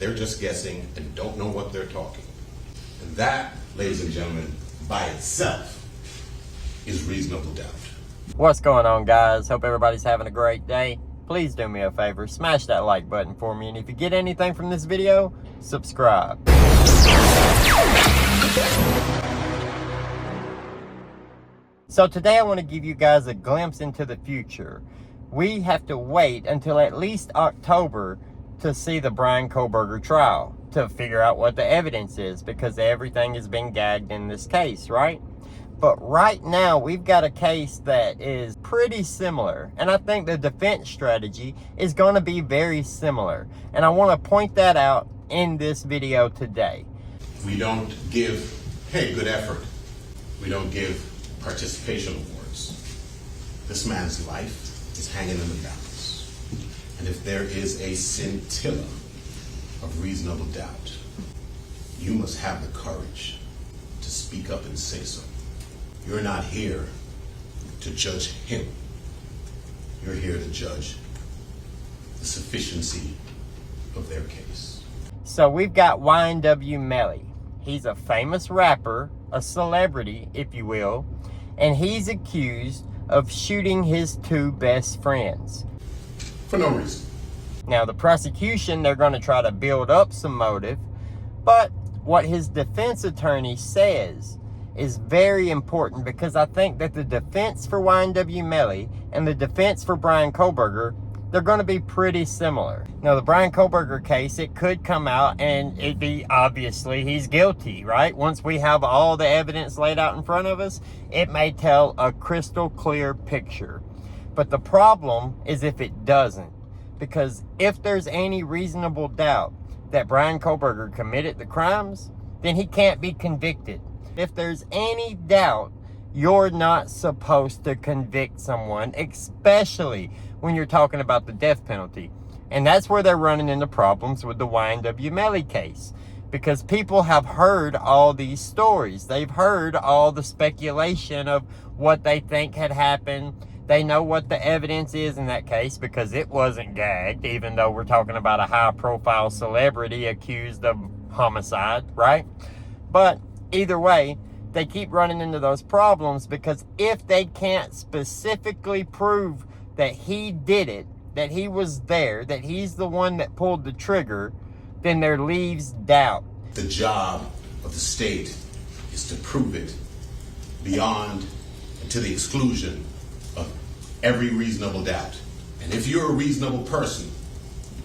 They're just guessing and don't know what they're talking. And that, ladies and gentlemen, by itself is reasonable doubt. What's going on, guys? Hope everybody's having a great day. Please do me a favor, smash that like button for me, and if you get anything from this video, subscribe. So today I want to give you guys a glimpse into the future. We have to wait until at least October to see the Bryan Kohberger trial to figure out what the evidence is, because everything has been gagged in this case, right? But right now we've got a case that is pretty similar, and I think the defense strategy is going to be very similar, and I want to point that out in this video today. We don't give, hey, good effort. We don't give participation awards. This man's life is hanging in the balance. And if there is a scintilla of reasonable doubt, you must have the courage to speak up and say so. You're not here to judge him. You're here to judge the sufficiency of their case. So we've got YNW Melly. He's a famous rapper, a celebrity, if you will, and he's accused of shooting his two best friends. For no reason. Now, the prosecution, they're going to try to build up some motive, but what his defense attorney says is very important, because I think that the defense for YNW Melly and the defense for Bryan Kohberger, they're going to be pretty similar. Now, the Bryan Kohberger case, it could come out and it'd be obviously he's guilty, right? Once we have all the evidence laid out in front of us, it may tell a crystal clear picture. But the problem is if it doesn't, because if there's any reasonable doubt that Bryan Kohberger committed the crimes, then he can't be convicted. If there's any doubt, you're not supposed to convict someone, especially when you're talking about the death penalty. And that's where they're running into problems with the YNW Melly case, because people have heard all these stories. They've heard all the speculation of what they think had happened. They know what the evidence is in that case, because it wasn't gagged, even though we're talking about a high-profile celebrity accused of homicide, right? But either way, they keep running into those problems, because if they can't specifically prove that he did it, that he was there, that he's the one that pulled the trigger, then there leaves doubt. The job of the state is to prove it beyond and to the exclusion of every reasonable doubt. And if you're a reasonable person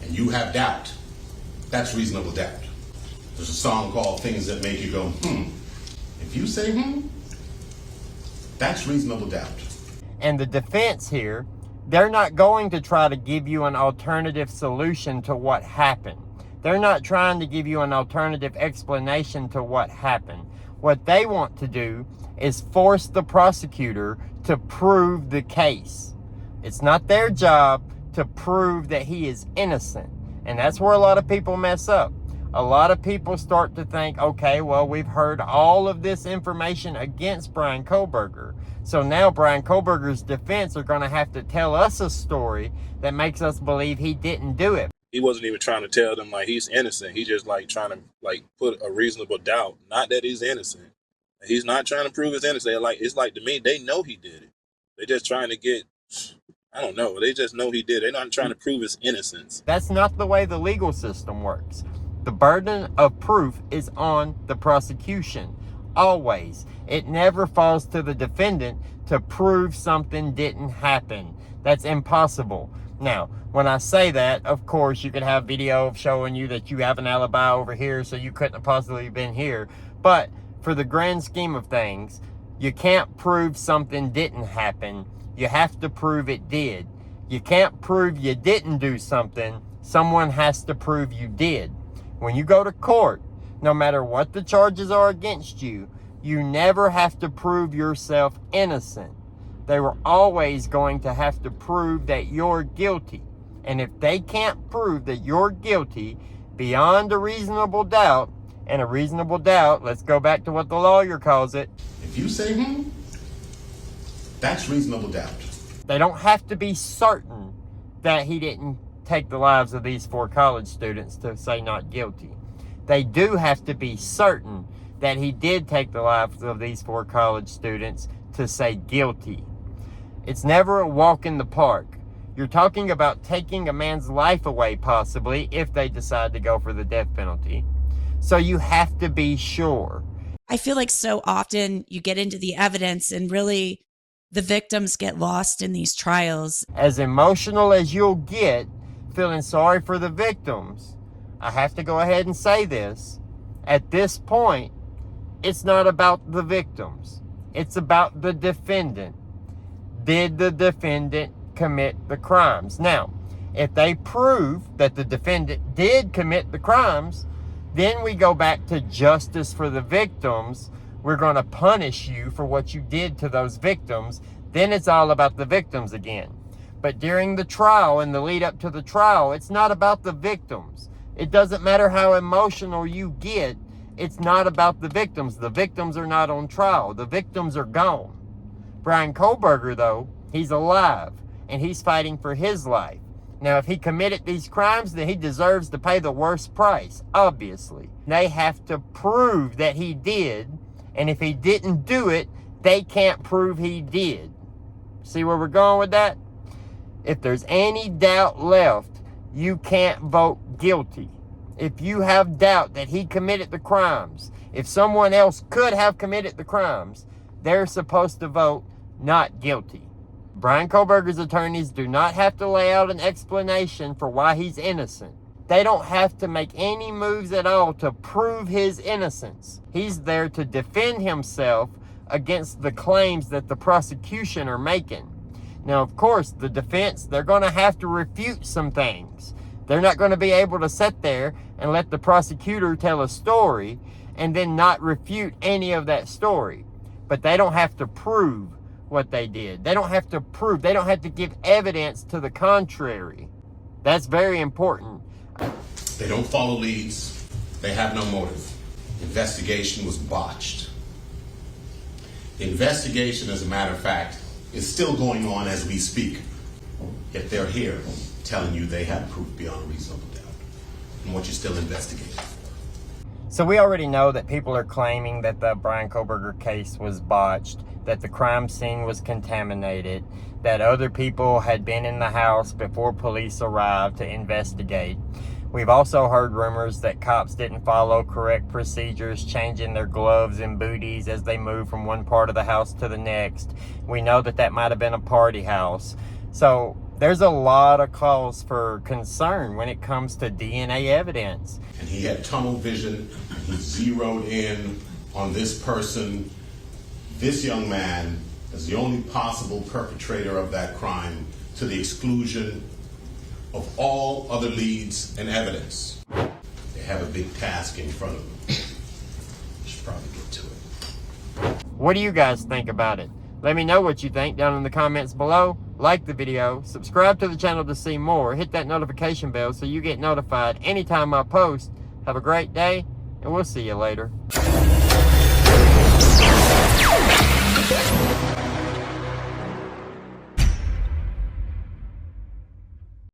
and you have doubt, that's reasonable doubt. There's a song called Things That Make You Go, If you say, that's reasonable doubt. And the defense here, they're not going to try to give you an alternative solution to what happened. They're not trying to give you an alternative explanation to what happened. What they want to do is force the prosecutor to prove the case. It's not their job to prove that he is innocent. And that's where a lot of people mess up. A lot of people start to think, okay, well, we've heard all of this information against Bryan Kohberger. So now Bryan Kohberger's defense are going to have to tell us a story that makes us believe he didn't do it. He wasn't even trying to tell them like he's innocent. He just like trying to like put a reasonable doubt, not that he's innocent. He's not trying to prove his innocence. Like, it's like, to me, they know he did it. They're just trying to get, I don't know. They just know he did it. They're not trying to prove his innocence. That's not the way the legal system works. The burden of proof is on the prosecution. Always. It never falls to the defendant to prove something didn't happen. That's impossible. Now, when I say that, of course, you could have video showing you that you have an alibi over here, so you couldn't have possibly been here. But for the grand scheme of things, you can't prove something didn't happen. You have to prove it did. You can't prove you didn't do something. Someone has to prove you did. When you go to court, no matter what the charges are against you, you never have to prove yourself innocent. They were always going to have to prove that you're guilty. And if they can't prove that you're guilty beyond a reasonable doubt, and a reasonable doubt, let's go back to what the lawyer calls it. If you say, that's reasonable doubt. They don't have to be certain that he didn't take the lives of these 4 college students to say not guilty. They do have to be certain that he did take the lives of these 4 college students to say guilty. It's never a walk in the park. You're talking about taking a man's life away, possibly, if they decide to go for the death penalty. So you have to be sure. I feel like so often you get into the evidence and really the victims get lost in these trials. As emotional as you'll get feeling sorry for the victims, I have to go ahead and say this. At this point, it's not about the victims. It's about the defendant. Did the defendant commit the crimes? Now, if they prove that the defendant did commit the crimes, then we go back to justice for the victims. We're going to punish you for what you did to those victims. Then it's all about the victims again. But during the trial and the lead up to the trial, it's not about the victims. It doesn't matter how emotional you get. It's not about the victims. The victims are not on trial. The victims are gone. Bryan Kohberger, though, he's alive, and he's fighting for his life. Now, if he committed these crimes, then he deserves to pay the worst price, obviously. They have to prove that he did, and if he didn't do it, they can't prove he did. See where we're going with that? If there's any doubt left, you can't vote guilty. If you have doubt that he committed the crimes, if someone else could have committed the crimes, they're supposed to vote not guilty. Bryan Kohberger's attorneys do not have to lay out an explanation for why he's innocent. They don't have to make any moves at all to prove his innocence. He's there to defend himself against the claims that the prosecution are making. Now, of course, the defense, they're going to have to refute some things. They're not going to be able to sit there and let the prosecutor tell a story and then not refute any of that story. But they don't have to prove what they did. They don't have to prove. They don't have to give evidence to the contrary. That's very important. They don't follow leads. They have no motive. Investigation was botched. The investigation, as a matter of fact, is still going on as we speak. Yet they're here telling you they have proof beyond reasonable doubt and what you're still investigating for. So we already know that people are claiming that the Bryan Kohberger case was botched, that the crime scene was contaminated, that other people had been in the house before police arrived to investigate. We've also heard rumors that cops didn't follow correct procedures, changing their gloves and booties as they moved from one part of the house to the next. We know that that might have been a party house. So there's a lot of cause for concern when it comes to DNA evidence. And he had tunnel vision. He zeroed in on this person, this young man, as the only possible perpetrator of that crime, to the exclusion of all other leads and evidence. They have a big task in front of them. Should probably get to it. What do you guys think about it? Let me know what you think down in the comments below. Like the video, subscribe to the channel to see more, hit that notification bell so you get notified anytime I post. Have a great day, and we'll see you later.